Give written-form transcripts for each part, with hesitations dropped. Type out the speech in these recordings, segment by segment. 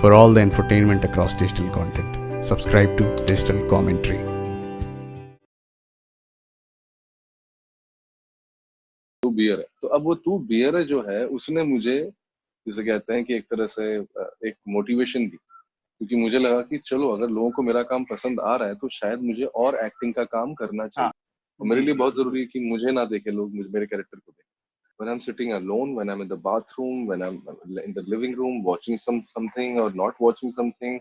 for all the infotainment across digital content. Subscribe to Digital Commentary. तू beer है, तो अब वो तू बियर है जो है उसने मुझे जिसे कहते हैं कि एक तरह से एक मोटिवेशन दी, क्योंकि मुझे लगा कि चलो अगर लोगों को मेरा काम पसंद आ रहा है तो शायद मुझे और एक्टिंग का काम करना चाहिए। और मेरे लिए बहुत जरूरी है कि मुझे ना देखे लोग, मुझे मेरे कैरेक्टर को देखें। When I'm sitting alone, when I'm in the bathroom, when I'm in the living room watching something or not watching something,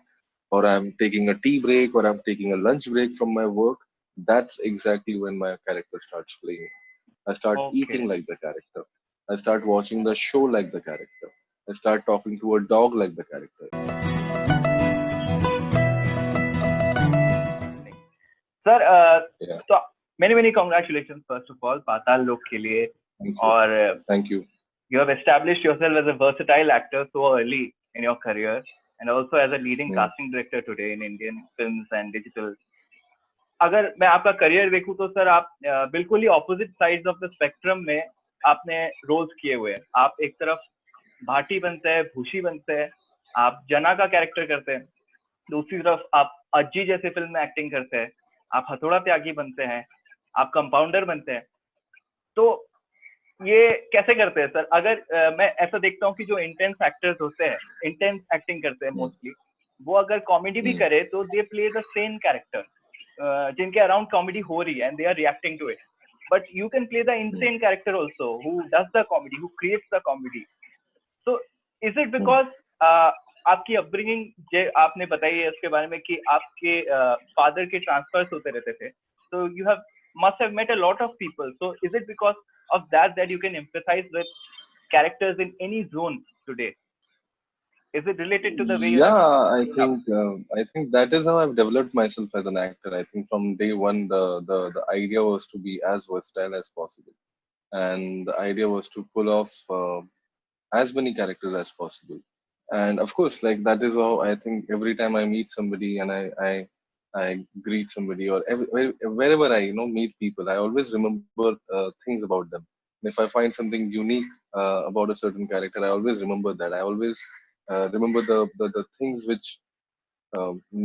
or I'm taking a tea break or I'm taking a lunch break from my work, that's exactly when my character starts playing. I start eating like the character. I start watching the show like the character. I start talking to a dog like the character. Sir Yeah. तो many congratulations first of all पाताल लोक के लिए। Thank you. और Thank you. you have established yourself as a versatile actor so early in your career and also as a leading casting director today in Indian films and digital. अगर मैं आपका career देखूं तो sir आप बिल्कुल ही opposite sides of the spectrum में आपने रोल्स किए हुए हैं। आप एक तरफ भाटी बनते हैं, भूषी बनते हैं, आप जना का कैरेक्टर करते हैं, दूसरी तरफ आप अज्जी जैसे फिल्म में एक्टिंग करते हैं, आप हथौड़ा त्यागी बनते हैं, आप कंपाउंडर बनते हैं। तो ये कैसे करते हैं सर? अगर मैं ऐसा देखता हूँ कि जो इंटेंस एक्टर्स होते हैं, इंटेंस एक्टिंग करते हैं मोस्टली, वो अगर कॉमेडी भी करे तो they play the same character जिनके अराउंड कॉमेडी हो रही है and they are reacting to it. But you can play the insane character also who does the comedy, who creates the comedy. So is it because आपकी upbringing आपने बताई है उसके बारे में कि आपके फादर के ट्रांसफर्स होते रहते थे, so you have must have met a lot of people, so is it because of that you can empathize with characters in any zone today? Is it related to the way I think that is how I've developed myself as an actor. I think from day one the idea was to be as versatile as possible, and the idea was to pull off as many characters as possible. And of course, like that is how I think every time I meet somebody and I greet somebody, or wherever I meet people, I always remember things about them. And if I find something unique about a certain character, I always remember that. I always remember the things which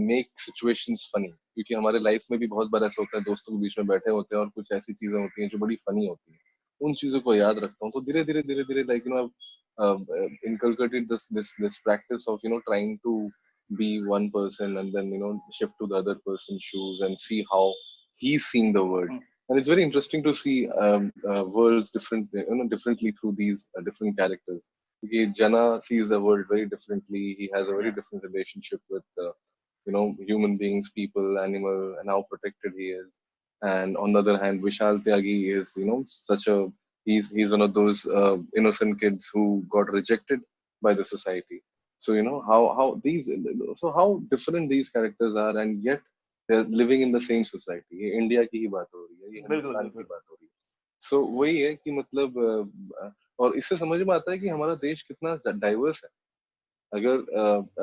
make situations funny, क्योंकि हमारे life में भी बहुत बार ऐसा होता है, दोस्तों के बीच में बैठे होते हैं और कुछ ऐसी चीजें होती हैं जो बड़ी फनी होती हैं। उन चीजों को याद रखता हूँ, तो धीरे धीरे like inculcated this practice of trying to be one person and then shift to the other person's shoes and see how he's seeing the world. And it's very interesting to see worlds differently through these different characters. Okay, Jana sees the world very differently. He has a very different relationship with human beings, people, animal, and how protected he is. And on the other hand, Vishal Tyagi is such a he's one of those innocent kids who got rejected by the society. So how different these characters are, and yet they're living in the same society. ये India की ही बात हो रही है, ये हिंदुस्तान की बात हो रही है। So वही है कि मतलब और इससे समझ में आता है कि हमारा देश कितना डाइवर्स है।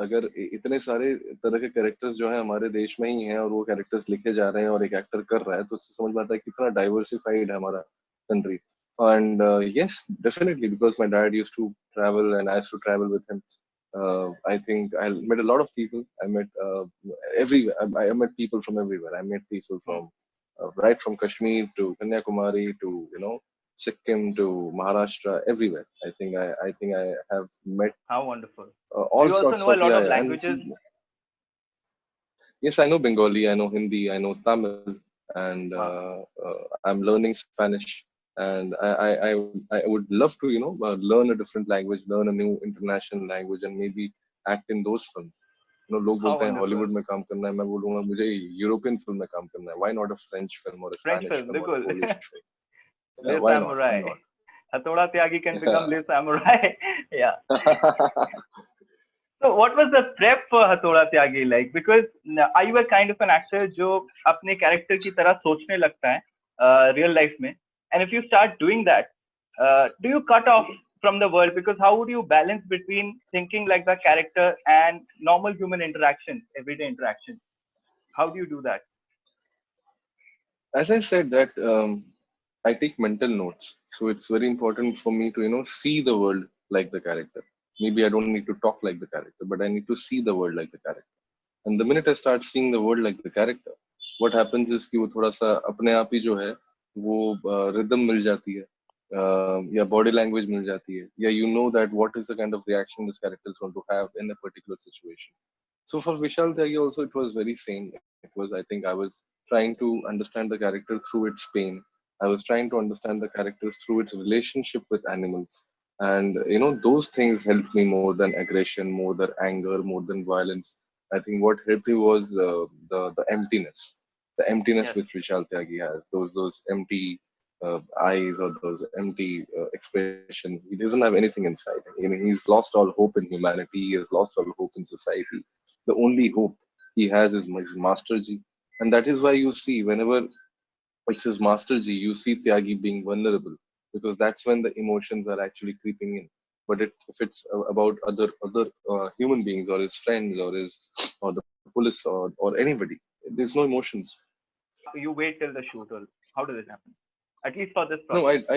अगर इतने सारे तरह के कैरेक्टर्स जो है हमारे देश में ही हैं और वो कैरेक्टर्स लिखे जा रहे हैं और एक एक्टर कर रहा है, तो उससे समझ में आता है कितना डाइवर्सिफाइड है हमारा country. And yes, definitely, because my dad used to travel and I used to travel with him. I think I met a lot of people. I met everywhere. I met people from everywhere. I met people from right from Kashmir to Kanyakumari to Sikkim to Maharashtra, everywhere. I think I have met. How wonderful! All Do you also sorts know a of lot yeah, of yeah. languages? Yes, I know Bengali, I know Hindi, I know Tamil, and I'm learning Spanish. And I would love to learn a different language, learn a new international language, and maybe act in those films. लोग बोलते हैं Hollywood में काम करना है, मैं बोलूंगा मुझे यूरोपियन फिल्म में काम करना है. Why not a French film or a Spanish film or a Polish film? Le Why Samurai. not? Hathoda Tyagi can become Le Samurai. Yeah. So what was the prep for Hathoda Tyagi like? Because are you a kind of an actor जो अपने character की तरह सोचने लगता है real life में? And if you start doing that, do you cut off from the world? Because how would you balance between thinking like the character and normal human interactions, everyday interactions? How do you do that? As I said that I take mental notes, so it's very important for me to see the world like the character. Maybe I don't need to talk like the character, but I need to see the world like the character. And the minute I start seeing the world like the character, what happens is कि वो थोड़ा सा अपने आप ही जो है वो rhythm मिल जाती है, या बॉडी लैंग्वेज मिल जाती है, या you know that what is the kind of reaction this character is going to have in a particular situation. So for Vishal Tyagi also it was very same. It was, I think I was trying to understand the character through its pain. I was trying to understand the characters through its relationship with animals. And those things helped me more than aggression, more than anger, more than violence. I think what helped me was the emptiness Yes. which Vishal Tyagi has. Those empty eyes, or those empty expressions. He doesn't have anything inside. He's lost all hope in humanity. He has lost all hope in society. The only hope he has is his Master Ji, and that is why you see whenever it's his Master Ji, you see Tyagi being vulnerable, because that's when the emotions are actually creeping in. But if it's about other human beings, or his friends, or the police, or anybody, there's no emotions. You wait till the shoot, or how does it happen? At least for this No, project.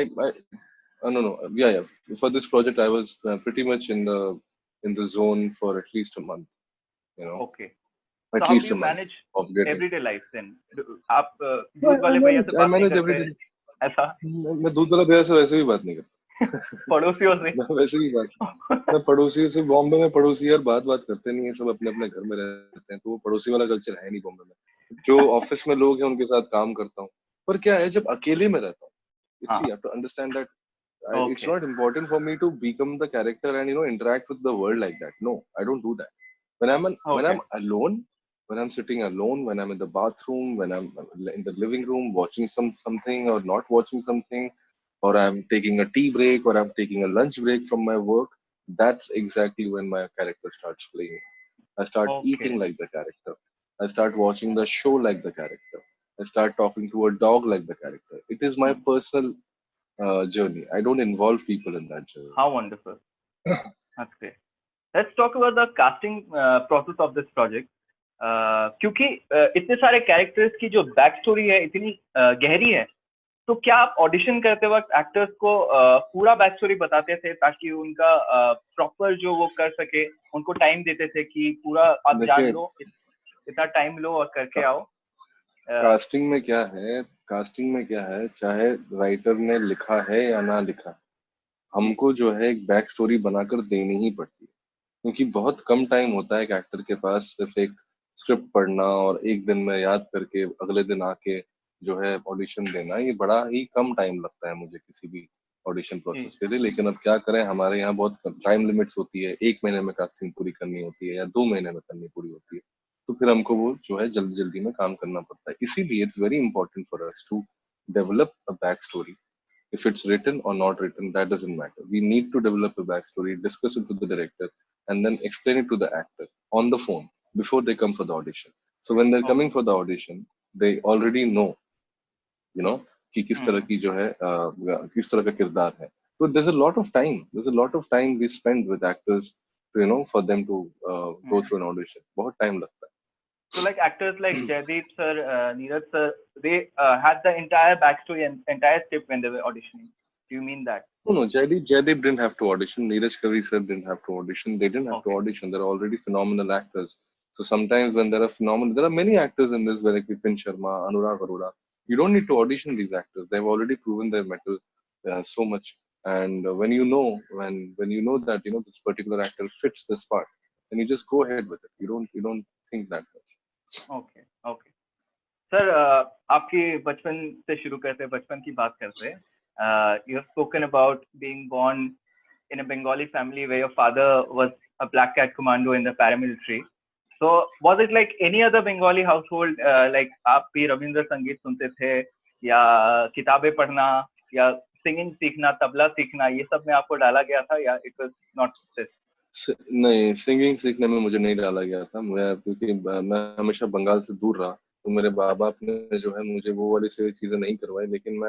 no. Yeah. For this project, I was pretty much in the zone for at least a month. You know, Okay. So at how do least you a month manage of getting. everyday life then? आप No, दूध वाले भैया से I बात नहीं manage करते everything. ऐसा मैं दूध वाला भैया से वैसे भी बात नहीं करता। पड़ोसियों से? मैं वैसे भी बात मैं पड़ोसियों से, बॉम्बे में पड़ोसी यार बात करते नहीं है, सब अपने अपने घर में रहते हैं, तो वो पड़ोसी वाला कल्चर है नहीं बॉम्बे में। जो ऑफिस में लोग हैं उनके साथ काम करता हूँ, पर क्या है जब अकेले में रहता हूँ, हाँ. you have to understand that it's Okay. not important for me to become the character and interact with the world like that. No, I don't do that. When Okay. I'm alone, when I'm sitting alone, when I'm in the bathroom, when I'm in the living room watching something or not watching something, or I'm taking a tea break, or I'm taking a lunch break from my work, that's exactly when my character starts playing. I start Okay. eating like the character. I start watching the show like the character. I start talking to a dog like the character. It is my Hmm. personal journey. I don't involve people in that journey. How wonderful. That's great. Let's talk about the casting process of this project. क्योंकि इतने सारे characters की जो back story है इतनी गहरी है, तो क्या आप ऑडिशन करते वक्त एक्टर्स को पूरा बैक स्टोरी बताते थे ताकि उनका प्रॉपर जो वो कर सके, उनको टाइम देते थे कि पूरा आप जान देखिए, लो, इतना टाइम लो और करके आओ? कास्टिंग में क्या है, चाहे राइटर ने लिखा है या ना लिखा, हमको जो है एक बैक स्टोरी बनाकर देनी ही पड़ती है, क्योंकि बहुत कम टाइम होता है एक एक्टर के पास सिर्फ एक स्क्रिप्ट पढ़ना और एक दिन में याद करके अगले दिन आके जो है ऑडिशन देना। ये बड़ा ही कम टाइम लगता है मुझे किसी भी ऑडिशन प्रोसेस के लिए। लेकिन अब क्या करें, हमारे यहाँ बहुत टाइम लिमिट्स होती है, 1 महीने में कास्टिंग पूरी करनी होती है या 2 महीने में करनी पूरी होती है, तो फिर हमको वो जो है जल्दी जल्दी में काम करना पड़ता है। इसीलिए it's very important for us to develop a back story. If it's written or not written, that doesn't matter. We need to develop a backstory, discuss it with the director, and then explain it to the actor on the phone before they come for the audition. So when they're coming for the audition, they already know, कि किस तरह की जो है किस तरह का किरदार है. So there's a lot of time. There's a lot of time we spend with actors, for them to go through an audition. बहुत time लगता है. So like actors like Jaideep sir, Neeraj sir, they had the entire backstory and entire script when they were auditioning. Do you mean that? No. Jaideep didn't have to audition. Neeraj Kavi sir didn't have to audition. They didn't have to Okay. audition. They're already phenomenal actors. So sometimes when there are many actors in this, like Vipin Sharma, Anurag Arora. You don't need to audition these actors. They've already proven their mettle so much. And when you know that this particular actor fits this part, then you just go ahead with it. You don't think that much. Okay. Okay. Sir आपके बचपन से शुरू करते हैं, बचपन की बात करते हैं. You have spoken about being born in a Bengali family where your father was a black cat commando in the paramilitary. So was it like any other Bengali household, like आप भी रविंद्र संगीत सुनते थे या किताबें पढ़ना या सिंगिंग सीखना, तबला सीखना, ये सब में आपको डाला गया था या it was not this? नहीं, सिंगिंग सीखने में मुझे नहीं डाला गया था, क्योंकि मैं हमेशा बंगाल से दूर रहा, तो मेरे माँ बाप ने जो है मुझे वो वाली सारी चीजें नहीं करवाई। लेकिन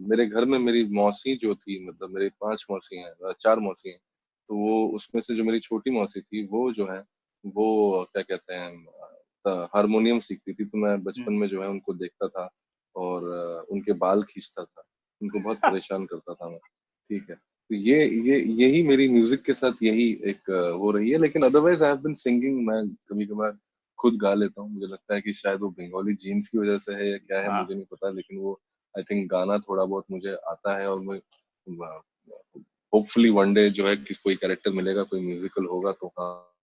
मेरे घर में मेरी मौसी जो थी, मतलब मेरी 5 मौसी हैं, 4 मौसी हैं, तो वो उसमें से जो मेरी छोटी मौसी थी वो जो है वो क्या कहते हैं हारमोनियम सीखती थी। तो मैं बचपन में जो है उनको देखता था और उनके बाल खींचता था, उनको बहुत परेशान करता था मैं। ठीक है, तो यही मेरी म्यूजिक के साथ यही एक वो रही है। लेकिन otherwise I have been singing, मैं कभी कभार खुद गा लेता हूँ। मुझे लगता है कि शायद वो बंगाली जीन्स की वजह से है या क्या है, हाँ। मुझे नहीं पता, लेकिन वो आई थिंक गाना थोड़ा बहुत मुझे आता है। और मैं होपफुली वन डे जो है कि कोई कैरेक्टर मिलेगा, कोई म्यूजिकल होगा तो हाँ,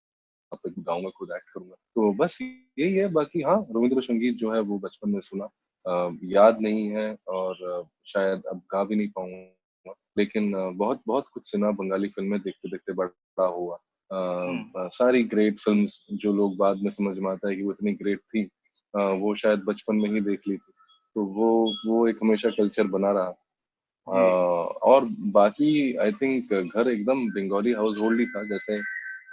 पे गाऊंगा, खुद एक्ट करूंगा। तो बस यही है। बाकी हाँ, रविंद्र संगीत जो है वो बचपन में सुना, याद नहीं है, और शायद अब गा भी नहीं पाऊंगा। लेकिन बहुत बहुत कुछ सुना, बंगाली फिल्में देखते देखते बड़ा हुआ। सारी ग्रेट फिल्म्स जो लोग बाद में समझ में आता है कि वो इतनी ग्रेट थी, वो शायद बचपन में ही देख ली थी। तो वो एक हमेशा कल्चर बना रहा। जी। और बाकी आई थिंक घर एकदम बंगाली हाउस होल्ड ही था। जैसे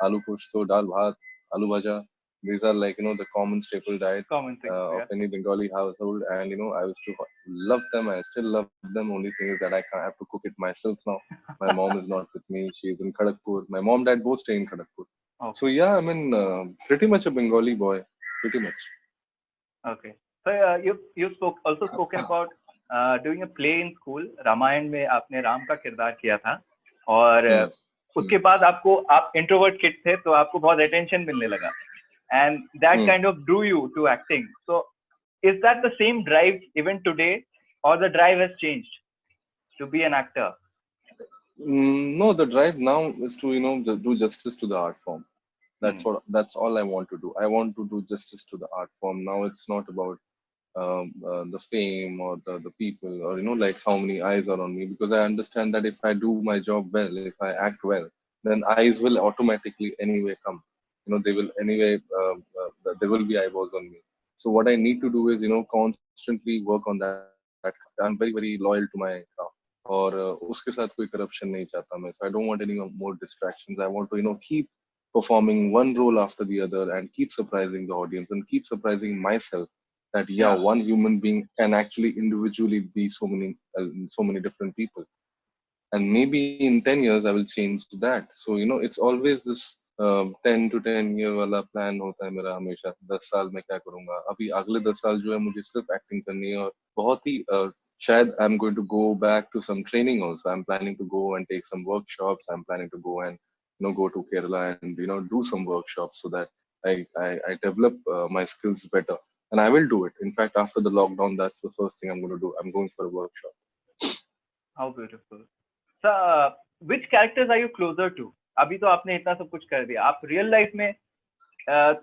आलू पोस्तो, दाल भात, आलू भाजा, these are like the common staple diet common things, of या। any Bengali household. And I used to love them. I still love them. Only thing is that I can't have to cook it myself now. My mom is not with me. She is in Kharagpur. My mom dad both stay in Kharagpur. So okay. yeah, I mean, pretty much a Bengali boy, pretty much. Okay, so you spoke also spoken about doing a play in school. Ramayan में आपने राम का किरदार किया था, और उसके बाद आप इंट्रोवर्ट किड थे, तो आपको बहुत अटेंशन मिलने लगा, and that kind of drew you to acting. So is that the same drive even today, or the drive has changed to be an actor? No, the drive now is to do justice to the art form. That's all I want to do. I want to do justice to the art form. Now it's not about the fame or the people, or like how many eyes are on me, because I understand that if I do my job well, if I act well, then eyes will automatically anyway come. They will anyway, there will be eyeballs on me. So what I need to do is constantly work on that. I'm very very loyal to my craft, और उसके साथ कोई corruption नहीं चाहता मैं. So I don't want any more distractions. I want to keep performing one role after the other and keep surprising the audience and keep surprising myself, that one human being can actually individually be so many different people. And maybe in 10 years I will change to that. So it's always this 10 to 10 year वाला plan होता है मेरा हमेशा. 10 साल में क्या करूंगा, अभी अगले 10 साल जो है मुझे सिर्फ एक्टिंग करनी है. और बहुत ही शायद I'm going to go back to some training also. I'm planning to go and take some workshops. I'm planning to go and go to Kerala and do some workshops, so that I develop my skills better. And I will do it. In fact, after the lockdown, that's the first thing I'm going to do. I'm going for a workshop. How beautiful. So, which characters are you closer to? अभी तो आपने इतना सब कुछ कर दिया, आप real life में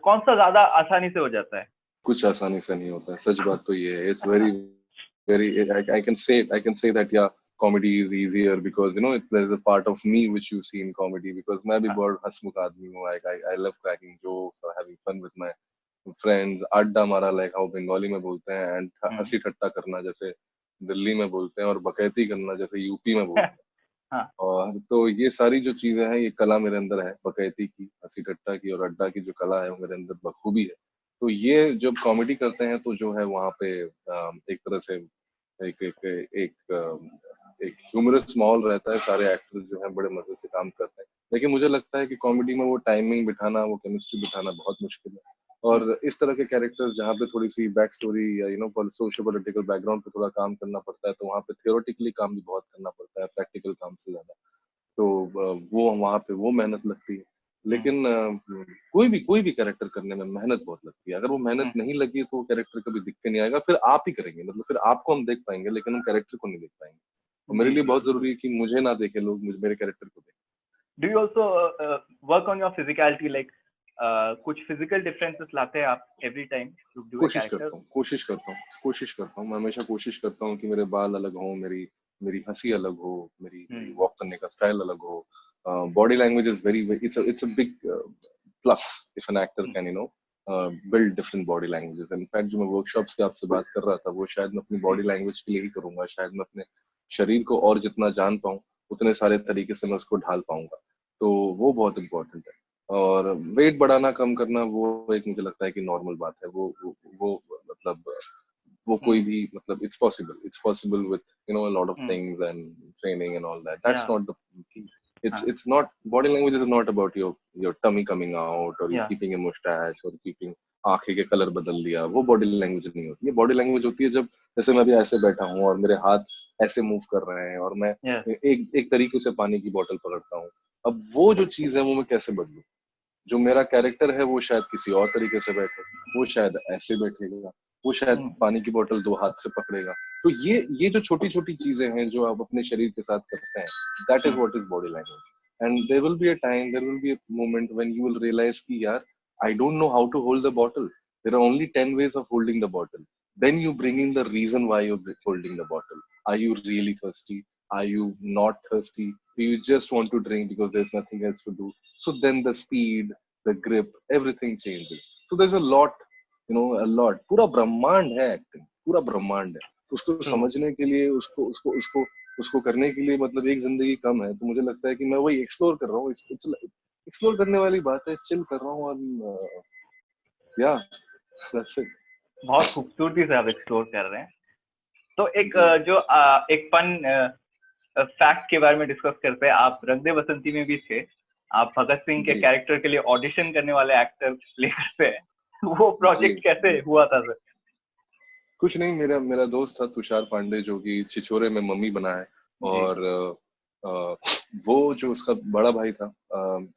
कौन सा ज्यादा आसानी से हो जाता है? कुछ आसानी से नहीं होता है, सच बात तो ये है. It's very very, I can say that yeah, comedy is easier because there's a part of me which you see in comedy, because मैं भी बहुत हंसमुख आदमी हूँ. I love cracking jokes or having fun with my friends. अड्डा मारा, like how Bengali में बोलते हैं, and हंसी ठट्टा करना जैसे दिल्ली में बोलते हैं, और बकैती करना जैसे यूपी में बोलते हैं. और तो ये सारी जो चीजें हैं, ये कला मेरे अंदर है. बकैती की, हंसी ठट्टा की और अड्डा की जो कला है वो मेरे अंदर बखूबी है. तो ये जब कॉमेडी करते हैं तो जो है वहाँ पे एक तरह से एक एक एक एक ह्यूमरस माहौल रहता है. सारे एक्टर्स जो हैं बड़े मजे से काम करते हैं. लेकिन मुझे लगता है कि कॉमेडी में वो टाइमिंग बिठाना, वो केमिस्ट्री बिठाना बहुत मुश्किल है. और इस तरह के कैरेक्टर्स जहाँ पे थोड़ी सी बैक स्टोरी या सोशल पॉलिटिकल बैकग्राउंड पे थोड़ा काम करना पड़ता है, तो वहाँ पे थियोरेटिकली काम भी बहुत करना पड़ता है, प्रैक्टिकल काम से ज्यादा. तो वो वहाँ पे वो मेहनत लगती है. लेकिन कोई भी कैरेक्टर करने में मेहनत बहुत लगती है. अगर वो मेहनत नहीं लगी तो वो कैरेक्टर कभी दिख के नहीं आएगा. फिर आप ही करेंगे, मतलब फिर आपको हम देख पाएंगे, लेकिन हम कैरेक्टर को नहीं देख पाएंगे. तो मेरे लिए बहुत जरूरी है कि मुझे ना देखे लोग, मुझे मेरे कैरेक्टर को देखें. Do you also work on your physicality, like कुछ physical differences लाते हैं आप every time to do a character? कोशिश करता हूँ. मैं हमेशा कोशिश करता हूँ कि मेरे बाल अलग हों, मेरी हंसी अलग हो, मेरी वॉक करने का स्टाइल अलग हो. Body language is it's a big plus if an actor can build different body languages. In fact, जो मैं workshops की आपसे बात कर रहा था, वो शायद मैं अपनी body language के लिए ही करूंगा. शायद मैं अपने शरीर को और जितना जान पाऊँ, उतने सारे तरीके से मैं उसको ढाल पाऊंगा. तो वो बहुत इम्पोर्टेंट है. और वेट बढ़ाना कम करना वो एक मुझे लगता है कि नॉर्मल बात है. वो मतलब वो कोई भी मतलब it's possible with a lot of things and training and all that. That's not the key. It's not, body language is not about your tummy coming out or you keeping a mustache or keeping आंखें के colour बदल लिया, वो body language नहीं होती है। Body language होती है जब जैसे मैं अभी ऐसे बैठा हूँ और मेरे हाथ ऐसे मूव कर रहे हैं और मैं Yes. एक एक तरीके से पानी की बोतल पकड़ता हूँ। अब वो जो चीज है वो मैं कैसे बदलूं? जो मेरा कैरेक्टर है वो शायद किसी और तरीके से बैठे, वो शायद ऐसे बैठेगा, वो शायद पानी की बोतल दो हाथ से पकड़ेगा। तो ये जो छोटी छोटी चीजें हैं जो आप अपने शरीर के साथ करते हैं, that is what is body language. And there will be a time, there will be a moment when you will realise कि यार I don't know how to hold the bottle, there are only 10 ways of holding the bottle. Then you bring in the reason why you're holding the bottle. Are you really thirsty? Are you not thirsty? Do you just want to drink because there's nothing else to do? So then the speed, the grip, everything changes. So there's a lot, a lot. पूरा ब्रह्मांड है acting, पूरा ब्रह्मांड है। उसको समझने के लिए, उसको करने के लिए मतलब एक जिंदगी कम है। तो मुझे लगता है कि मैं वही एक्सप्लोर कर रहा हूँ। एक्सप्लोर करने वाली बात है, चिल कर रहा हूँ और या that's it. बहुत खूबसूरती से आप एक्सप्लोर कर रहे हैं। तो एक जो एक फन फैक्ट के बारे में डिस्कस करते हैं, आप रंग दे बसंती में भी थे, आप भगत सिंह के कैरेक्टर के लिए ऑडिशन करने वाले एक्टर प्ले करते हैं। वो प्रोजेक्ट कैसे हुआ था सर? कुछ नहीं, मेरा दोस्त था तुषार पांडे जो कि छिछोरे में मम्मी बना है, और वो जो उसका बड़ा भाई था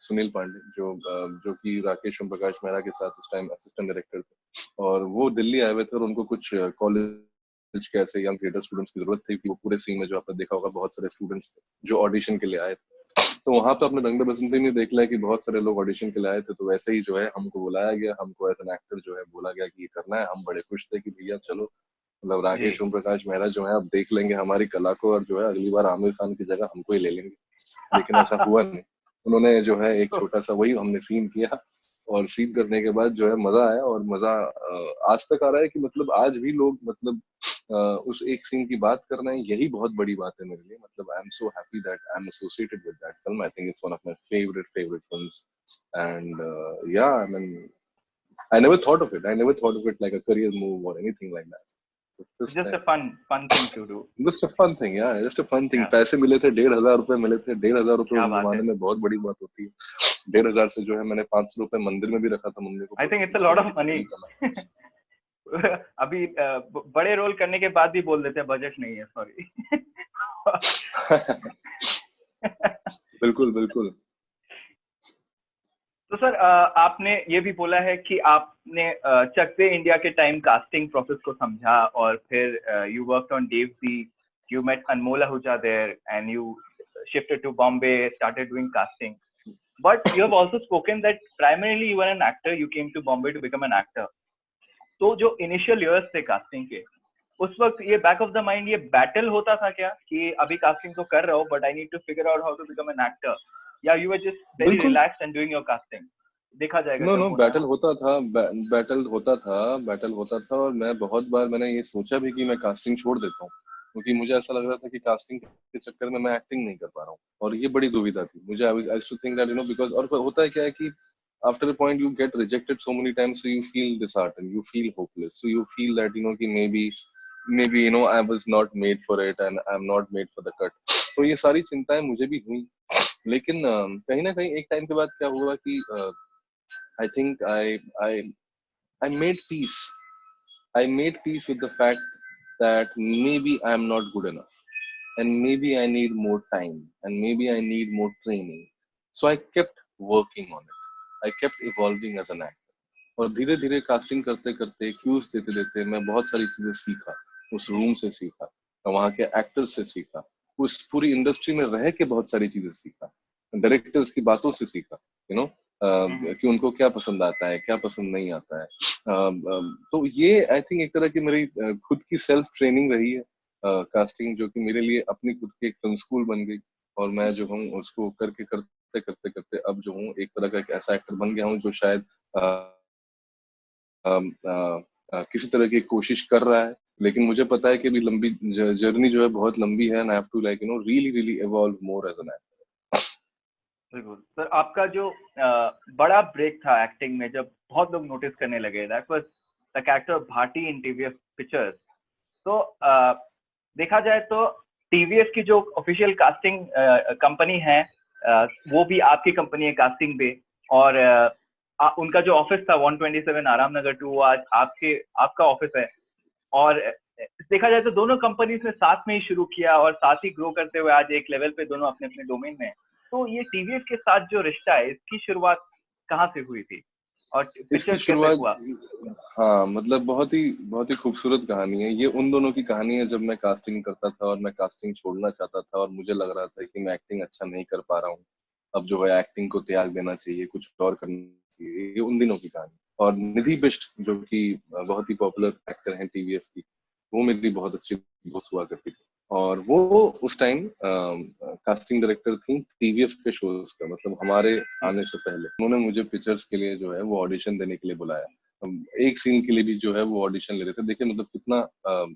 सुनील पांडे जो कि राकेश ओम प्रकाश मेहरा के साथ उस टाइम असिस्टेंट डायरेक्टर थे, और वो दिल्ली आए हुए थे और उनको कुछ कॉलेज के ऐसे यंग थिएटर स्टूडेंट्स की जरूरत थी कि वो पूरे सीन में जो आपने देखा होगा बहुत सारे स्टूडेंट्स थे जो ऑडिशन के लिए आए थे। तो वहां पे अपने रंग दे बसंती में देख लिया कि बहुत सारे लोग ऑडिशन के लिए आए थे, तो वैसे ही जो है हमको बुलाया गया, हमको एज एन एक्टर जो है बोला गया कि ये करना है। हम बड़े खुश थे कि भैया चलो, मतलब राकेश ओम प्रकाश मेहरा जो है अब देख लेंगे हमारी कला को, और जो है अगली बार आमिर खान की जगह हमको ही ले लेंगे। लेकिन ऐसा हुआ नहीं। उन्होंने जो है एक छोटा सा वही हमने सीन किया, और सीन करने के बाद जो है मजा आया, और मजा आज तक आ रहा है कि मतलब आज भी लोग मतलब उस एक सीन की बात कर रहे हैं, यही बहुत बड़ी बात है मेरे लिए। मतलब I am so happy that I am associated with that film. I think it's one of my favourite films, and yeah I mean I never thought of it. I never thought of it like a career move or anything like that. It's just a fun thing to do. Just a fun thing, yeah. Just a fun thing. पैसे मिले थे, 1,500 रुपए मिले थे। 1,500 रुपए उस जमाने में बहुत बड़ी बात होती है। 1,500 से जो है मैंने 500 रुपए मंदिर में भी रखा था मम्मी को। I think it's a lot of money. अभी बड़े रोल करने के बाद भी बोल देते हैं बजट नहीं है, सॉरी। बिल्कुल बिल्कुल। तो सर आपने ये भी बोला है कि आपने चक दे इंडिया के टाइम कास्टिंग प्रोसेस को समझा, और फिर you worked on Devji, you met Anmol Ahuja there, and you shifted to Bombay, started doing casting. But you have also spoken that primarily you were an actor, you came to Bombay to become an actor. तो जो initial years थे casting के, उस वक्त ये back of the mind ये battle होता था क्या कि अभी कास्टिंग तो कर रहा हूँ but I need to figure out how to become an actor, या you were just very relaxed and doing your casting? देखा जाएगा। नो बैटल होता था, और मैं बहुत बार मैंने ये सोचा भी कि मैं कास्टिंग छोड़ देता हूँ, क्योंकि मुझे ऐसा लग रहा था कि कास्टिंग के चक्कर में मैं एक्टिंग नहीं कर पा रहा हूँ, और ये बड़ी दुविधा थी मुझे। I used to think that because, और होता है क्या है कि after a point you get rejected so many times, so you feel disheartened, you feel hopeless, so you feel that कि maybe I was not made for it and I'm not made for the cut. तो ये सारी चिंताएं मुझे भी हुई, लेकिन कहीं ना कहीं एक टाइम के बाद क्या हुआ कि I think I made peace. I made peace with the fact that maybe I'm not good enough, and maybe I need more time, and maybe I need more training. So I kept working on it. I kept evolving as an actor. और धीरे धीरे casting करते करते, cues देते देते मैं बहुत सारी चीजें सीखा। उस रूम से सीखा, वहाँ के एक्टर्स से सीखा, उस पूरी इंडस्ट्री में रह के बहुत सारी चीजें सीखा, डायरेक्टर्स की बातों से सीखा, कि उनको क्या पसंद आता है, क्या पसंद नहीं आता है। तो ये आई थिंक एक तरह की मेरी खुद की सेल्फ ट्रेनिंग रही है कास्टिंग, जो कि मेरे लिए अपनी खुद की एक फिल्म स्कूल बन गई, और मैं जो हूँ उसको करते करते अब जो हूँ एक तरह का एक ऐसा एक्टर बन गया हूँ जो शायद किसी तरह की कोशिश कर रहा है, लेकिन मुझे पता है कि अभी लंबी जर्नी जो है बहुत लंबी है, and I have to really evolve more as an actor. बिल्कुल सर, आपका जो बड़ा ब्रेक था एक्टिंग में, जब बहुत लोग नोटिस करने लगे, that was the character Bhati in TVS pictures. तो देखा जाए तो टीवीएस की जो ऑफिशियल कास्टिंग कंपनी है, वो भी आपकी कंपनी है कास्टिंग पे, और उनका जो ऑफिस था 127 आराम नगर 2 आज आपका ऑफिस है। और देखा जाए तो दोनों कंपनीज ने साथ में ही शुरू किया और साथ ही ग्रो करते हुए आज एक लेवल पे दोनों अपने अपने डोमेन में हैं। तो ये टीवीएस के साथ जो रिश्ता है इसकी शुरुआत कहाँ से हुई थी और इसकी पिक्चर्स कैसे शुरुआत, हुआ? हाँ मतलब बहुत ही खूबसूरत कहानी है ये। उन दोनों की कहानी है जब मैं कास्टिंग करता था और मैं कास्टिंग छोड़ना चाहता था और मुझे लग रहा था कि मैं एक्टिंग अच्छा नहीं कर पा रहा हूँ, अब जो है एक्टिंग को त्याग देना चाहिए, कुछ और करना चाहिए। ये उन दिनों की कहानी। और निधि बिष्ट जो कि बहुत ही पॉपुलर एक्टर हैं टीवीएफ की, वो मेरी बहुत अच्छी दोस्त हुआ करती थी। और वो उस टाइम कास्टिंग डायरेक्टर थी टीवीएफ के शोज का, मतलब हमारे आने से पहले उन्होंने मुझे पिक्चर्स के लिए जो है वो ऑडिशन देने के लिए बुलाया। एक सीन के लिए भी जो है वो ऑडिशन ले रहे थे। देखिए मतलब कितना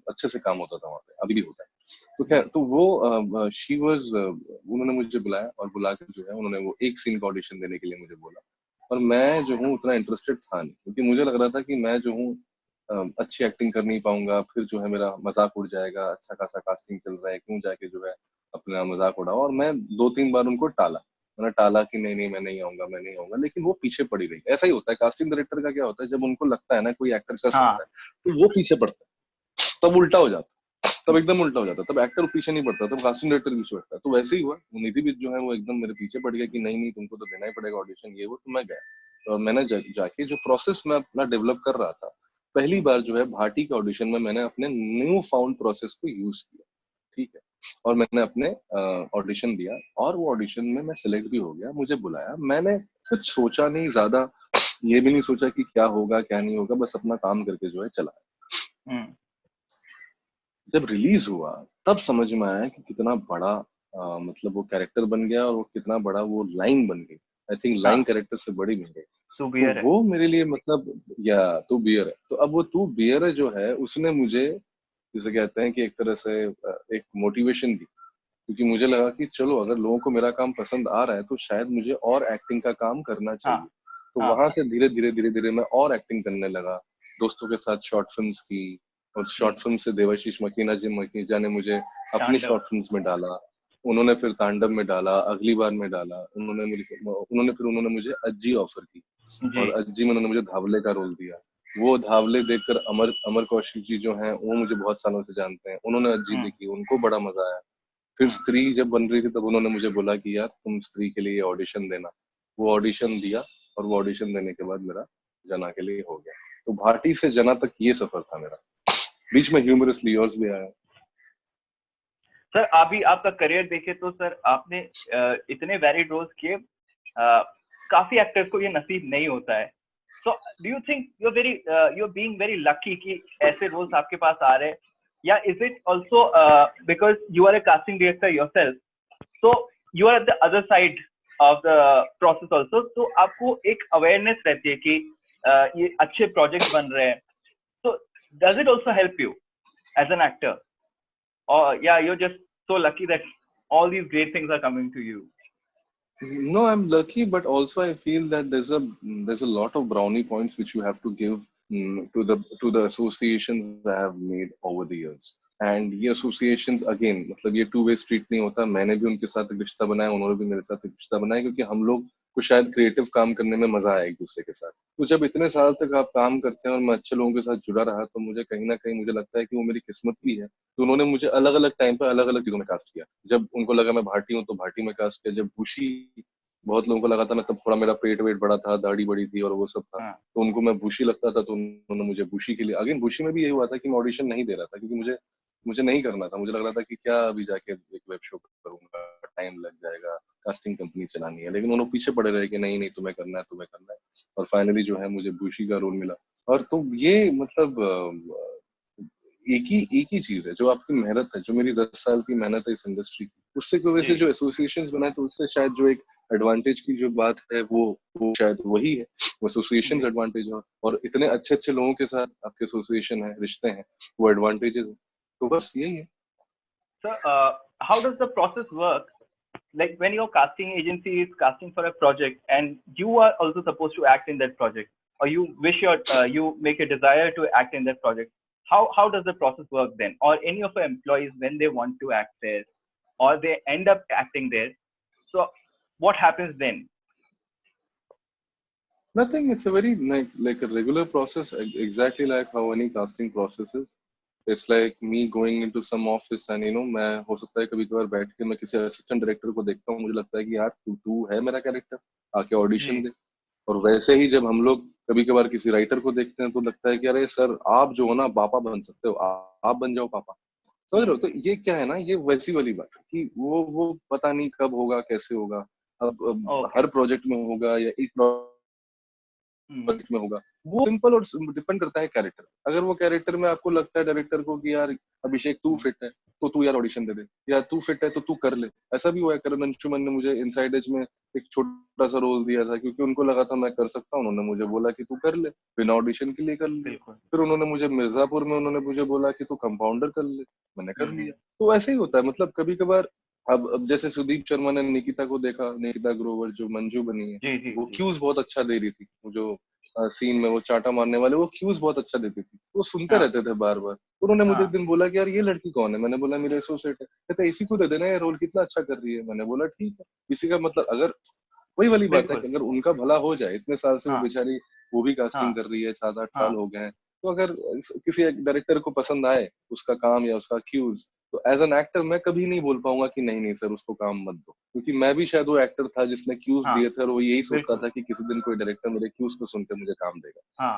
अच्छे से काम होता था वहाँ पे, अभी भी होता है। तो खैर, तो वो शी वाज, उन्होंने मुझे बुलाया और बुलाकर जो है उन्होंने वो एक सीन का ऑडिशन देने के लिए मुझे बोला। और मैं जो हूँ उतना इंटरेस्टेड था नहीं, क्योंकि मुझे लग रहा था कि मैं जो हूँ अच्छी एक्टिंग कर नहीं पाऊंगा, फिर जो है मेरा मजाक उड़ जाएगा, अच्छा खासा कास्टिंग चल रहा है, क्यों जाके जो है अपना मजाक उड़ाओ। और मैं 2-3 बार उनको टाला, मैंने टाला कि नहीं नहीं मैं नहीं आऊंगा, मैं नहीं आऊंगा, लेकिन वो पीछे पड़ी रही। ऐसा ही होता है कास्टिंग डायरेक्टर का, क्या होता है जब उनको लगता है ना कोई एक्टर कर हाँ सकता है तो वो पीछे पड़ता है, तब उल्टा हो जाता है, तब एकदम उल्टा हो जाता है, तब एक्टर पीछे नहीं पड़ता, तब कास्टिंग डायरेक्टर पीछे पड़ता है। तो वैसे ही हुआ, निधि भी जो है वो एकदम मेरे पीछे पड़ गया कि नहीं नहीं तुमको तो देना ही पड़ेगा ऑडिशन, ये वो। तो मैं गया और मैंने जाके जो प्रोसेस मैं अपना डेवलप कर रहा था, पहली बार जो है भाटी के ऑडिशन में मैंने अपने न्यू फाउंड प्रोसेस को यूज किया। ठीक है। और मैंने अपने ऑडिशन दिया और वो ऑडिशन में मैं सिलेक्ट भी हो गया, मुझे बुलाया। मैंने कुछ सोचा नहीं ज्यादा, ये भी नहीं सोचा कि क्या होगा क्या नहीं होगा, बस अपना काम करके जो है चला। जब रिलीज हुआ तब समझ में आया कि कितना बड़ा मतलब वो कैरेक्टर बन गया और वो कितना बड़ा वो लाइन बन गई। आई थिंक लाइन हाँ कैरेक्टर से बड़ी बन गई। तू तो बियर है। वो मेरे लिए मतलब, या तू बियर है, तो अब वो तू बियर है जो है उसने मुझे, जिसे कहते हैं कि एक तरह से एक मोटिवेशन दी। क्योंकि मुझे लगा कि चलो अगर लोगों को मेरा काम पसंद आ रहा है तो शायद मुझे और एक्टिंग का काम करना हाँ चाहिए। तो हाँ वहां से धीरे धीरे मैं और एक्टिंग करने लगा, दोस्तों के साथ शॉर्ट फिल्म्स की। और शॉर्ट फिल्म से देवाशीष मखीजा ने मुझे अपनी तांडव। शॉर्ट फिल्म्स में डाला। उन्होंने फिर तांडव में डाला, अगली बार में डाला उन्होंने मुझे अज्जी ऑफर की। जी और अज्जी में उन्होंने मुझे धावले का रोल दिया। वो धावले देखकर अमर अमर कौशिक जी जो हैं वो मुझे बहुत सालों से जानते हैं, उन्होंने अज्जी हम्म देखी, उनको बड़ा मजा आया। फिर हम्म स्त्री जब बन रही थी तब उन्होंने मुझे बोला कि यार तुम स्त्री के लिए ऑडिशन देना। वो ऑडिशन दिया और वो ऑडिशन देने के बाद मेरा जना के लिए हो गया। तो भाटी से जना तक ये सफर था मेरा, बीच में ह्यूमरसली योर्स भी आया। सर अभी आपका करियर देखे तो सर आपने इतने वैरिड रोल्स किए, काफी एक्टर्स को ये नसीब नहीं होता है। So do you think you are being very lucky कि ऐसे रोल्स आपके पास आ रहे हैं, या is it also because you are a casting director yourself, so you are at the other side of the process also, तो आपको एक अवेयरनेस रहती है कि ये अच्छे प्रोजेक्ट्स बन रहे हैं। So does it also help you as an actor, or yeah, you're just so lucky that all these great things are coming to you? No, I'm lucky, but also I feel that there's a lot of brownie points which you have to give to the associations I have made over the years. And ये associations again, मतलब ये 2 way street नहीं होता। मैंने भी उनके साथ एक रिश्ता बनाया, उन्होंने भी मेरे साथ एक रिश्ता बनाया, क्योंकि हम लोग को शायद क्रिएटिव काम करने में मजा आया एक दूसरे के साथ। तो जब इतने साल तक आप काम करते हैं और मैं अच्छे लोगों के साथ जुड़ा रहा, तो मुझे कहीं ना कहीं मुझे लगता है कि वो मेरी किस्मत भी है। तो उन्होंने मुझे अलग अलग टाइम पे अलग अलग चीजों में कास्ट किया। जब उनको लगा मैं भाटी हूँ तो भाटी में कास्ट किया। जब भूशी, बहुत लोगों को लगा था मैं, तब थोड़ा मेरा पेट वेट बड़ा था, दाढ़ी बड़ी थी और वो सब था, हाँ तो उनको मैं भूशी लगता था, तो उन्होंने मुझे भूशी के लिए, अगेन भूशी में भी यही हुआ था कि मैं ऑडिशन नहीं दे रहा था, क्योंकि मुझे मुझे नहीं करना था। मुझे लग रहा था कि क्या अभी जाके एक वेब शो करूंगा, टाइम लग जाएगा, कास्टिंग कंपनी चलानी है। लेकिन उन्होंने पीछे पड़े रहे कि नहीं नहीं तुम्हें करना है, तुम्हें करना है। और फाइनली जो है मुझे भूशी का रोल मिला। और तो ये मतलब एक ही चीज है, जो आपकी मेहनत है, जो मेरी 10 साल की मेहनत है इस इंडस्ट्री की, उससे की वजह से जी जो एसोसिएशंस बनाए, तो उससे शायद जो एक एडवांटेज की जो बात है वो शायद वही है, वो एसोसिएशंस जी एडवांटेज है। और इतने अच्छे अच्छे लोगों के साथ आपके एसोसिएशन है, रिश्ते हैं, वो एडवांटेजेस है। तो बस यही है। sir, how does the process work, like when your casting agency is casting for a project and you are also supposed to act in that project, or you wish you make a desire to act in that project, how does the process work then? Or any of your employees, when they want to act there or they end up acting there, so what happens then? Nothing. It's a very like a regular process, exactly like how any casting process is. It's like me going into some office and मैं हो सकता है कभी कभार बैठ के मैं किसी असिस्टेंट डायरेक्टर को देखता हूँ, मुझे लगता है कि यार तू तू है मेरा कैरेक्टर, आके ऑडिशन जी दे। और वैसे ही जब हम लोग कभी कभार किसी राइटर को देखते हैं तो लगता है कि अरे सर आप जो हो ना पापा बन सकते हो, आप बन जाओ पापा। समझ रहे हो? तो ये क्या है ना, ये वैसी वाली बात है कि वो पता नहीं कब होगा, कैसे होगा। अब ओके हर प्रोजेक्ट में होगा या एक हम्म प्रोजेक्ट में होगा, वो सिंपल और डिपेंड करता है कैरेक्टर। अगर वो कैरेक्टर में आपको लगता है डायरेक्टर को कि यार अभिषेक तू हम्म फिट है, तो तू यार ऑडिशन दे दे, या तू फिट है तो तू कर ले। ऐसा भी हुआ है, करण अंशुमन ने मुझे इनसाइड एज में एक छोटा सा रोल दिया था क्योंकि उनको लगा था मैं कर सकता हूँ, उन्होंने मुझे बोला कि तू कर ले, बिना ऑडिशन के लिए कर लिया। बिल्कुल फिर उन्होंने मुझे मिर्जापुर में उन्होंने मुझे बोला कि तू कंपाउंडर कर ले, मैंने कर लिया। हम्म तो ऐसे ही होता है, मतलब कभी कभार। अब जैसे सुदीप शर्मा ने निकिता को देखा, निकिता ग्रोवर जो मंजू बनी है, जी जी वो जी क्यूज बहुत अच्छा दे रही थी, वो जो सीन में वो चाटा मारने वाले, वो क्यूज बहुत अच्छा देती थी, वो सुनते हाँ रहते थे बार बार। उन्होंने मुझे एक हाँ दिन बोला कि यार ये लड़की कौन है, मैंने बोला मेरे एसोसिएट है। कहते इसी को दे देना, ये रोल कितना अच्छा कर रही है। मैंने बोला ठीक है। इसी का मतलब, अगर वही वाली बात है बिल्कुल कि अगर उनका भला हो जाए, इतने साल से वो हाँ बेचारी वो भी कास्टिंग हाँ कर रही है, 7-8 साल हाँ हो गए हैं। तो अगर किसी एक डायरेक्टर को पसंद आए उसका काम या उसका क्यूज, तो एज एन एक्टर मैं कभी नहीं बोल पाऊंगा कि नहीं नहीं सर उसको काम मत दो, क्योंकि मैं भी शायद वो एक्टर था जिसने क्यूज हाँ दिए थे और वो यही सोचता बिल्कुल था कि किसी दिन कोई डायरेक्टर मेरे क्यूज को सुन के मुझे काम देगा। हाँ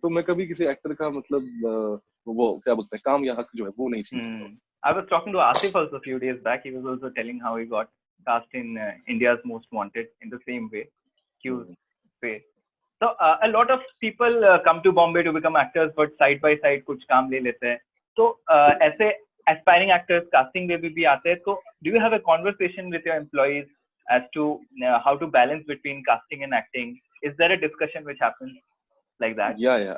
तो मैं कभी किसी एक्टर का मतलब वो क्या बोलते हैं काम या हक जो है वो नहीं छीन सकता। I was talking to Asif also a few days back. He was also telling how he got cast in India's Most Wanted in the same way, Q's उसको। way. So a lot of people come to Bombay to become actors, but side by side कुछ काम ले लेते हैं. तो ऐसे aspiring actors casting में भी आते हैं. तो do you have a conversation with your employees as to how to balance between casting and acting? Is there a discussion which happens like that? Yeah.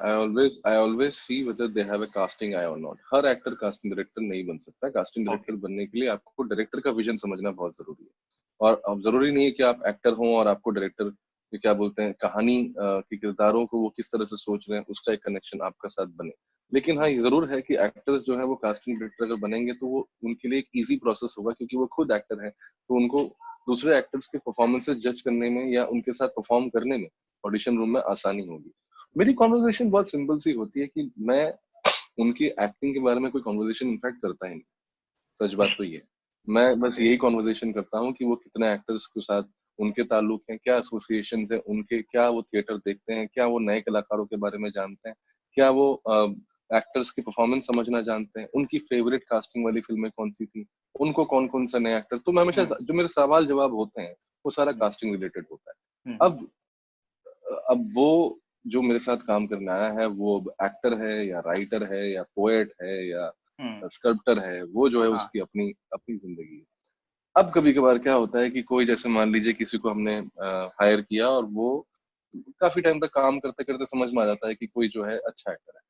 I always see whether they have a casting eye or not. Her actor casting director नहीं बन सकता। Casting Okay. Director बनने के लिए आपको director का vision समझना बहुत जरूरी है। और अब जरूरी नहीं है कि आप एक्टर हों और आपको डायरेक्टर के क्या बोलते हैं कहानी के किरदारों को वो किस तरह से सोच रहे हैं उसका एक कनेक्शन आपका साथ बने। लेकिन हाँ, ये जरूर है कि एक्टर्स जो है वो कास्टिंग डायरेक्टर अगर बनेंगे तो वो उनके लिए एक इजी प्रोसेस होगा, क्योंकि वो खुद एक्टर है, तो उनको दूसरे एक्टर्स के परफॉर्मेंसेस जज करने में या उनके साथ परफॉर्म करने में ऑडिशन रूम में आसानी होगी। मेरी कॉन्वर्सेशन बहुत सिंपल सी होती है कि मैं उनकी एक्टिंग के बारे में कोई कॉन्वर्सेशन इनफैक्ट करता ही नहीं। सच बात तो ये है। मैं बस Okay. यही कॉन्वर्सेशन करता हूँ कि वो कितने एक्टर्स के साथ उनके ताल्लुक हैं, क्या एसोसिएशन है उनके, क्या वो थिएटर देखते हैं, क्या वो नए कलाकारों के बारे में जानते हैं, क्या वो एक्टर्स की परफॉर्मेंस समझना जानते हैं, उनकी फेवरेट कास्टिंग वाली फिल्में कौन सी थी, उनको कौन कौन सा नया एक्टर। तो मैं हमेशा Hmm. जो मेरे सवाल जवाब होते हैं वो सारा Hmm. कास्टिंग रिलेटेड होता Hmm. है। अब वो जो मेरे साथ काम करने आया है वो एक्टर है या राइटर है या पोएट है या Hmm. स्कल्प्टर है, वो जो है हाँ उसकी अपनी अपनी जिंदगी है। अब कभी कभार क्या होता है कि कोई, जैसे मान लीजिए किसी को हमने हायर किया और वो काफी टाइम तक काम करते करते समझ में आ जाता है कि कोई जो है अच्छा एक्टर है,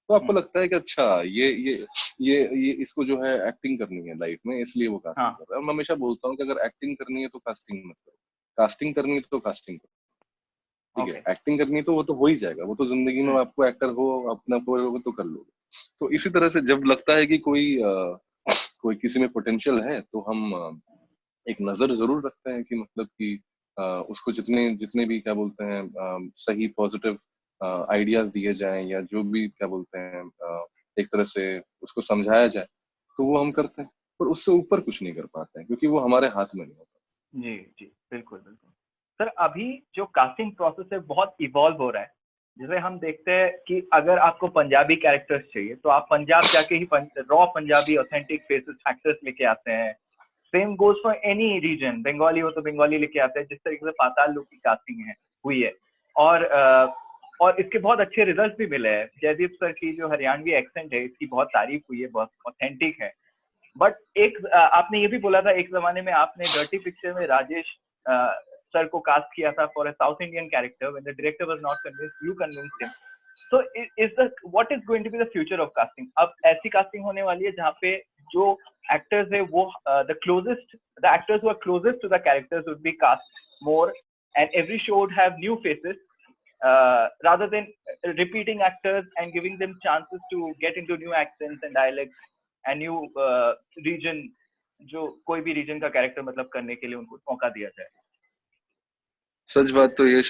तो आपको Hmm. लगता है कि अच्छा ये इसको जो है एक्टिंग करनी है लाइफ में, इसलिए वो कास्टिंग हाँ कर रहा है। और मैं हमेशा बोलता हूँ कि अगर एक्टिंग करनी है तो कास्टिंग मत करो, कास्टिंग करनी है तो कास्टिंग करो। ठीक है, Okay. एक्टिंग करनी है तो वो तो हो ही जाएगा, वो तो जिंदगी में Hmm. आपको एक्टर हो अपना को तो कर लोगे। तो इसी तरह से जब लगता है कि कोई किसी में पोटेंशियल है तो हम एक नजर जरूर रखते हैं कि मतलब कि उसको जितने जितने भी क्या बोलते हैं सही पॉजिटिव आइडियाज दिए जाएं या जो भी क्या बोलते हैं एक तरह से उसको समझाया जाए, तो वो हम करते हैं। पर उससे ऊपर कुछ नहीं कर पाते हैं क्योंकि वो हमारे हाथ में नहीं होता। जी जी बिल्कुल बिल्कुल सर. अभी जो कास्टिंग प्रोसेस है बहुत इवॉल्व हो रहा है. जैसे हम देखते हैं कि अगर आपको पंजाबी कैरेक्टर्स चाहिए तो आप पंजाब जाके ही raw Punjabi authentic faces actors लेके आते हैं. Same goes for any region. Bengali हो तो बंगाली लेके आते हैं, जिस तरीके से पाताल लोक की कास्टिंग है हुई है. और और इसके बहुत अच्छे रिजल्ट भी मिले हैं. जयदीप सर की जो हरियाणवी एक्सेंट है इसकी बहुत तारीफ हुई है, बहुत ऑथेंटिक है. बट एक आपने ये भी बोला था एक जमाने में आपने डर्टी पिक्चर में राजेश सर को कास्ट किया था for a South Indian character. When the director was not convinced you convinced him. So is the what is going to be the future of casting? अब ऐसी कास्टिंग होने वाली है जहाँ पे जो एक्टर्स है वो the actors who are closest to the characters would be cast more, and every show would have new faces rather than repeating actors and giving them chances to get into new accents and dialects and new region. जो कोई भी reason का character मतलब करने के लिए उनको मौका दिया जाए. सच बात तो ये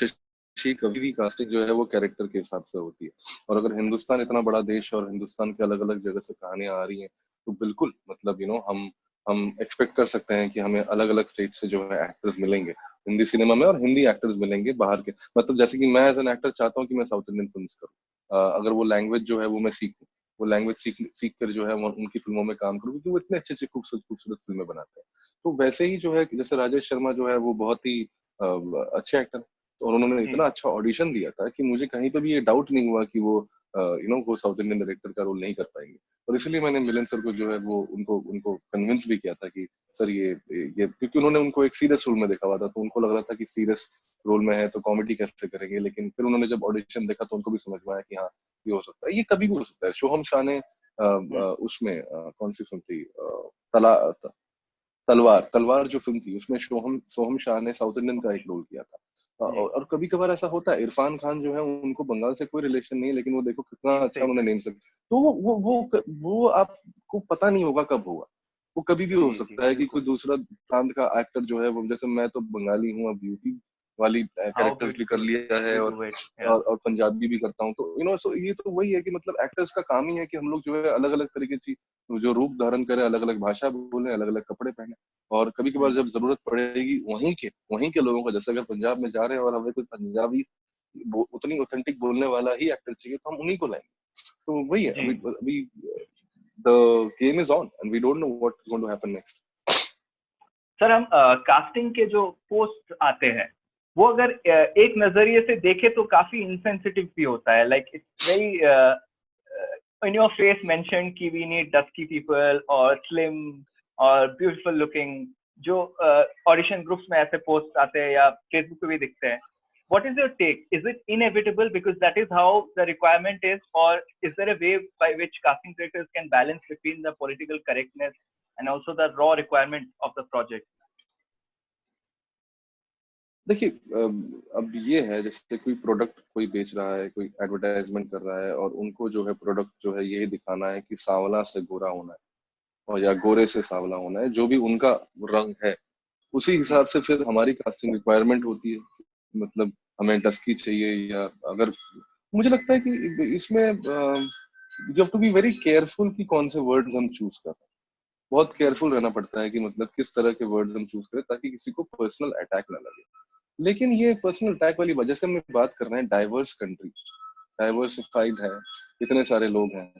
कभी भी कास्टिंग जो है वो कैरेक्टर के हिसाब से होती है। और अगर हिंदुस्तान इतना बड़ा देश और हिंदुस्तान के अलग अलग जगह से कहानियां आ रही हैं, तो बिल्कुल मतलब हम एक्सपेक्ट कर सकते हैं कि हमें अलग अलग स्टेट से जो है एक्टर्स मिलेंगे हिंदी सिनेमा में, और हिंदी एक्टर्स मिलेंगे बाहर के। मतलब जैसे कि मैं एज एन एक्टर चाहता हूँ कि मैं साउथ इंडियन फिल्म करूँ, अगर वो लैंग्वेज जो है वो मैं सीखूं, वो लैंग्वेज सीख कर जो है वो उनकी फिल्मों में काम करूँ, क्योंकि वो इतने अच्छे अच्छे खूबसूरत खूबसूरत फिल्में बनाते हैं। तो वैसे ही जो है जैसे राजेश शर्मा जो है वो बहुत ही अच्छे एक्टर, और उन्होंने जी इतना अच्छा ऑडिशन दिया था कि मुझे कहीं पे भी ये डाउट नहीं हुआ कि वो वो साउथ इंडियन डायरेक्टर का रोल नहीं कर पाएंगे। और इसलिए मैंने मिलन सर को जो है वो उनको उनको कन्विंस भी किया था कि सर ये क्योंकि उन्होंने उनको एक सीरियस रोल में देखा हुआ था, तो उनको लग रहा था कि सीरियस रोल में है तो कॉमेडी कैसे करेंगे। लेकिन फिर उन्होंने जब ऑडिशन देखा तो उनको भी समझ में आया कि हाँ ये हो सकता है, ये कभी भी हो सकता है। शोहम शाह ने उसमें कौन सी फिल्म थी, तला तलवार तलवार जो फिल्म थी उसमें सोहम सोहम शाह ने साउथ इंडियन का एक रोल किया था। जी और कभी कभार ऐसा होता है, इरफान खान जो है उनको बंगाल से कोई रिलेशन नहीं है, लेकिन वो देखो कितना अच्छा सही उन्होंने कह नेम सेट। तो वो आपको पता नहीं होगा कब होगा, वो कभी भी हो जी जी सकता है कि कोई बिल्कुल। दूसरा प्रांत का एक्टर जो है वो, जैसे मैं तो बंगाली हूँ, अब यूपी वाली हाउ कैरेक्टर्स भी कर ब्यूटीफुल लिया है, यू और डू इट, या और पंजाबी भी करता हूँ। तो सो ये तो वही है कि मतलब एक्टर्स का काम ही है कि हम लोग जो है अलग अलग तरीके की जो रूप धारण करें, अलग अलग भाषा बोले, अलग अलग कपड़े पहने। और कभी कभार जब जरूरत पड़ेगी वहीं के लोगों को, जैसे अगर पंजाब में जा रहे हैं और हमें कोई पंजाबी उतनी ऑथेंटिक बोलने वाला ही एक्टर चाहिए, तो हम उन्हीं को लाएंगे। तो वही है, जी। अभी अभी the game is on and we don't know what is going to happen next. Sir हम कास्टिंग के जो पोस्ट आते हैं वो अगर एक नजरिए से देखें तो काफी इंसेंसिटिव भी होता है, like it's very in your face mention कि वी नीड डस्की पीपल और स्लिम और ब्यूटीफुल लुकिंग, जो ऑडिशन ग्रुप्स में ऐसे पोस्ट आते हैं या फेसबुक पे भी दिखते हैं। What is your take? Is it inevitable because that is how the requirement is, or is there a way by which casting directors can balance between the political correctness and also the raw requirement of the project? देखिए, अब ये है जैसे कोई product कोई बेच रहा है, कोई एडवर्टाइजमेंट कर रहा है, और उनको जो है प्रोडक्ट जो है यही दिखाना है कि सांवला से गोरा होना है, और या गोरे से सांवला होना है, जो भी उनका रंग है उसी जी हिसाब से फिर हमारी कास्टिंग रिक्वायरमेंट होती है। मतलब हमें डस्की चाहिए, या अगर मुझे लगता है कि इसमें you have to be very careful कि कौन से वर्ड्स हम चूज कर रहे हैं। बहुत केयरफुल रहना पड़ता है कि मतलब किस तरह के वर्ड्स हम चूज करें ताकि किसी को पर्सनल अटैक ना लगे। लेकिन ये पर्सनल अटैक वाली वजह से हम बात कर रहे हैं डाइवर्स कंट्री, डाइवर्सिफाइड है, इतने सारे लोग हैं,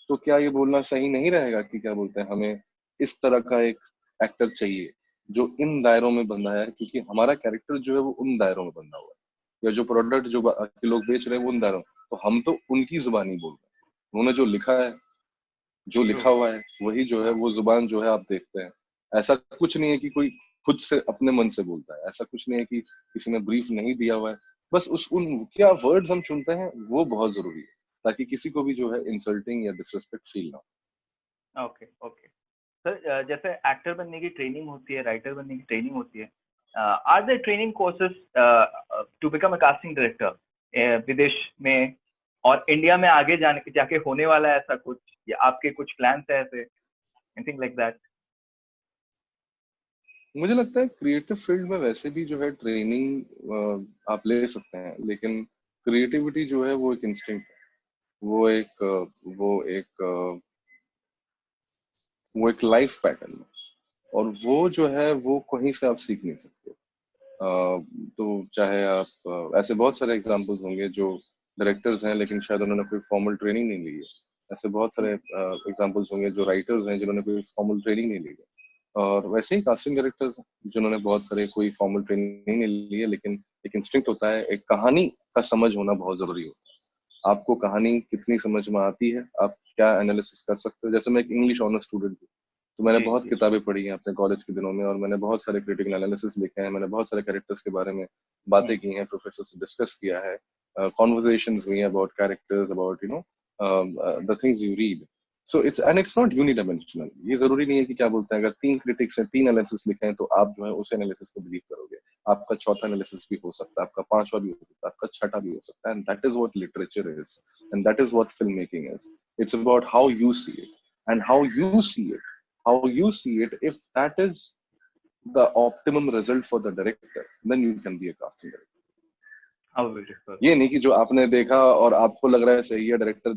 तो क्या ये बोलना सही नहीं रहेगा कि क्या बोलते हैं हमें इस तरह का एक एक्टर चाहिए जो इन दायरों में बंधा है, क्योंकि हमारा कैरेक्टर जो है वो उन दायरों में बंधा हुआ है, या जो प्रोडक्ट जो बाकी लोग बेच रहे हैं वो उन दायरों, तो हम तो उनकी जुबानी बोल रहे हैं। उन्होंने जो लिखा है, जो ट्रू। लिखा हुआ है वही जो है वो जुबान जो है आप देखते हैं। ऐसा कुछ नहीं है कि कोई खुद से अपने मन से बोलता है, ऐसा कुछ नहीं है कि किसी ने ब्रीफ नहीं दिया हुआ है। बस उस उन क्या वर्ड्स हम चुनते हैं वो बहुत जरूरी है, ताकि किसी को भी जो है इंसल्टिंग या डिसरिस्पेक्ट फील ना हो। ओके ओके सर, जैसे एक्टर बनने की ट्रेनिंग होती है, राइटर बनने की ट्रेनिंग होती है, are there training courses to become a casting director विदेश में और इंडिया में आगे जाने जाके होने वाला है ऐसा कुछ, या आपके कुछ प्लान्स है ऐसे, एनीथिंग लाइक दैट? मुझे लगता है क्रिएटिव फील्ड में वैसे भी जो है ट्रेनिंग आप ले सकते हैं, लेकिन क्रिएटिविटी जो है वो एक इंस्टिंक्ट है, वो एक वो एक लाइफ पैटर्न है, और वो जो है वो कहीं से आप सीख नहीं सकते। तो चाहे आप ऐसे बहुत सारे एग्जांपल्स होंगे जो डायरेक्टर्स हैं लेकिन शायद उन्होंने कोई फॉर्मल ट्रेनिंग नहीं ली है। ऐसे बहुत सारे एग्जांपल्स होंगे जो राइटर्स हैं जिन्होंने कोई फॉर्मल ट्रेनिंग नहीं ली है। और वैसे ही कास्टिंग डायरेक्टर्स जिन्होंने बहुत सारे कोई फॉर्मल ट्रेनिंग नहीं ली है, लेकिन एक इंस्टिंक्ट होता है, एक कहानी का समझ होना बहुत जरूरी होता है। आपको कहानी कितनी समझ में आती है, आप क्या एनालिसिस कर सकते हो। जैसे मैं एक इंग्लिश ऑनर स्टूडेंट हूँ, तो मैंने जी बहुत जी किताबें पढ़ी हैं अपने कॉलेज के दिनों में, और मैंने बहुत सारे क्रिटिकल एनालिसिस लिखे हैं, मैंने बहुत सारे कैरेक्टर्स के बारे में बातें की हैं, प्रोफेसर से डिस्कस किया है, कॉन्वर्जेशंस हुई हैं about characters, about the things you read. So it's not unidimensional. ये जरूरी नहीं है कि क्या बोलते हैं अगर 3 क्रिटिक्स हैं, 3 एनालिसिस लिखे हैं, तो आप जो है उस एनालिसिस को बिलीव करोगे। आपका चौथा एनालिसिस भी हो सकता है, आपका पांचवा भी हो सकता है, आपका छठा भी हो सकता है। And that is what literature is, and that is what film making is. It's about how you see it, and how you see it. If that is the optimum result for the director, then you can be a casting director. How beautiful. ये नहीं कि जो आपने देखा और आपको लग रहा है सही है, डायरेक्टर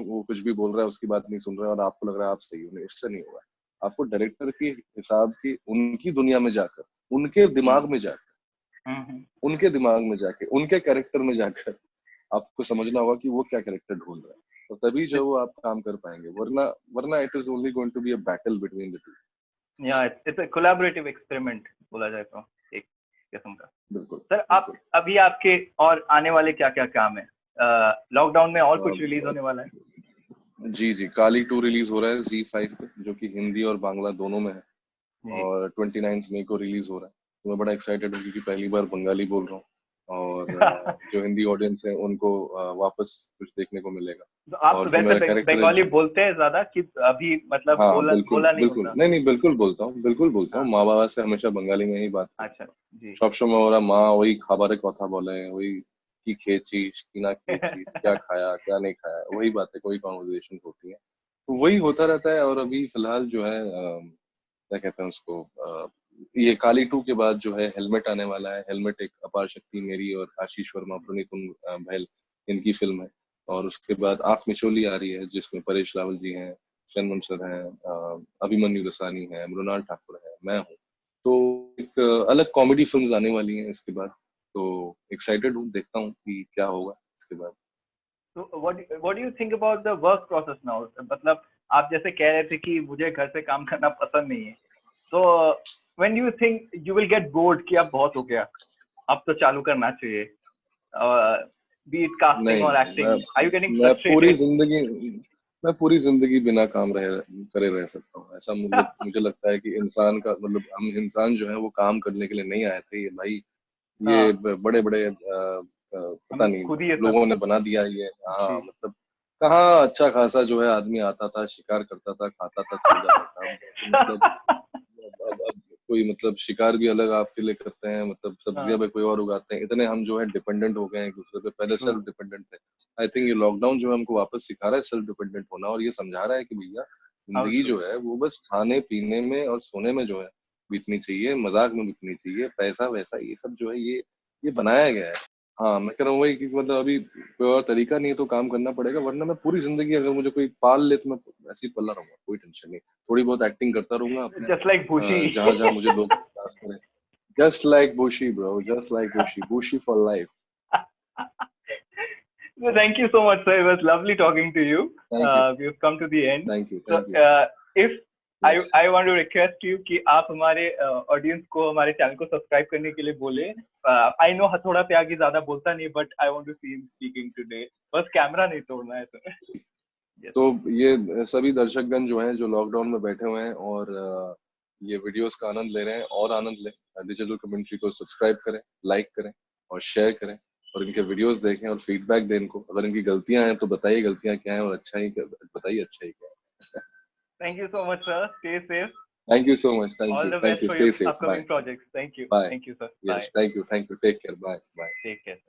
वो कुछ भी बोल रहा है उसकी बात नहीं सुन रहा है और आपको लग रहा है आप सही हो, नहीं, इससे नहीं होगा। आपको डायरेक्टर के हिसाब की उनकी दुनिया में जाकर, उनके दिमाग में जाकर, उनके दिमाग में जाके, उनके कैरेक्टर में जाकर आपको समझना होगा कि वो क्या कैरेक्टर ढूंढ रहा है, तो तभी जो वो आप काम कर पाएंगे, वरना it is only going to be a battle between the two. या इट्स अ कोलैबोरेटिव एक्सपेरिमेंट बोला जाए तो एक किस्म का। बिल्कुल सर आप अभी आपके और आने वाले क्या क्या काम है? लॉकडाउन में और कुछ रिलीज होने वाला है? जी, काली 2 रिलीज हो रहा है ZEE5 पे, जो कि हिंदी और बांग्ला दोनों में है, और 29 मई को रिलीज हो रहा है। तो मैं बड़ा एक्साइटेड हूँ क्योंकि पहली बार बंगाली बोल रहा हूँ, और जो हिंदी ऑडियंस है उनको वापस कुछ देखने को मिलेगा। तो आप और वैसे बंगाली बोलते हैं ज्यादा कि अभी मतलब हाँ, बोला नहीं बिल्कुल, होता? नहीं बिल्कुल बोलता हूँ, माँ बाबा से हमेशा बंगाली में ही बात। अच्छा जी। সবসময় ওরা মা ওই খাবারের কথা বলে, ওই কি খেয়েছিস কি না খেয়েছিস, क्या खाया क्या नहीं खाया, वही बातें, कोई कॉन्वर्सेशन होती है, तो वही होता रहता है। और अभी फिलहाल जो है क्या कहते हैं उसको, ये काली 2 के बाद जो है हेलमेट आने वाला है। हेलमेट एक अपार शक्ति मेरी और आशीष वर्मा, प्रणीत बहल, इनकी फिल्म है। और उसके बाद आंख मिचोली आ रही है, जिसमें परेश रावल जी हैं, शनमन सर हैं, अभिमन्यु दसानी है, मृणाल ठाकुर है, मैं हूँ। तो एक अलग कॉमेडी फिल्म्स आने वाली हैं इसके बाद, तो एक्साइटेड हूँ, देखता हूँ कि क्या होगा इसके बाद। तो what do you think about the work process now? मतलब आप जैसे कह रहे थे कि मुझे घर से काम करना पसंद नहीं है, तो when do you think you will get bored कि अब बहुत हो गया, अब तो चालू करना चाहिए, बी इट कास्टिंग और acting? Are you getting frustrated? मैं पूरी जिंदगी बिना काम करे रह सकता हूँ, ऐसा मुझे लगता है कि इंसान का मतलब, हम इंसान जो है वो काम करने के लिए नहीं आए थे, ये भाई ये बड़े बड़े पता नहीं खुद ही लोगों ने बना दिया ये। हाँ, मतलब कहाँ अच्छा खासा जो है आदमी आता था, शिकार करता था, खाता था, सो जाता था, मतलब अब कोई मतलब शिकार भी अलग आपके लिए करते हैं, मतलब सब्जियां भी कोई और उगाते हैं, इतने हम जो है डिपेंडेंट हो गए हैं एक दूसरे पे, पहले सेल्फ डिपेंडेंट थे। आई थिंक ये लॉकडाउन जो है हमको वापस सिखा रहा है सेल्फ डिपेंडेंट होना, और ये समझा रहा है कि भैया जिंदगी जो है वो बस खाने पीने में और सोने में जो है बीतनी चाहिए, मजाक में बीतनी चाहिए, पैसा वैसा ये सब जो है ये बनाया गया है। हाँ, मैं कह रहा हूँ वही कि मतलब अभी कोई और तरीका नहीं है तो काम करना पड़ेगा, वरना मैं पूरी जिंदगी अगर मुझे कोई पाल ले तो मैं ऐसे ही पला रहूंगा, कोई टेंशन नहीं, थोड़ी बहुत एक्टिंग करता रहूंगा जस्ट लाइक भूशी, जहाँ जहाँ मुझे लोग पास करें। Just like Bushy bro, just like Bushy for life. So thank you so much, sir. It was lovely talking to you. Thank you. We've come to the end. Thank you. So if Yes. I want to request you कि आप हमारे audience को हमारे channel को subscribe करने के लिए बोले। I know हथौड़ा त्यागी ज्यादा बोलता नहीं, but I want to see him speaking today. बस कैमरा नहीं तोड़ना है सर। Yes. तो ये सभी दर्शकगण जो हैं जो लॉकडाउन में बैठे हुए हैं और ये वीडियोस का आनंद ले रहे हैं, और आनंद लें, डिजिटल कमेंट्री को सब्सक्राइब करें, लाइक करें और शेयर करें, और इनके वीडियोस देखें और फीडबैक दें इनको। अगर इनकी गलतियां हैं तो बताइए गलतियां क्या हैं, और अच्छा ही बताइए अच्छा ही क्या है। Thank you so much, sir. Stay safe. Thank you so much. Thank All you. the Thank best you. for Stay your safe. upcoming Bye. projects. Thank you. Bye. Thank you, sir. Yes. Bye. Thank you. Thank you. Take care. Bye. Bye. Take care.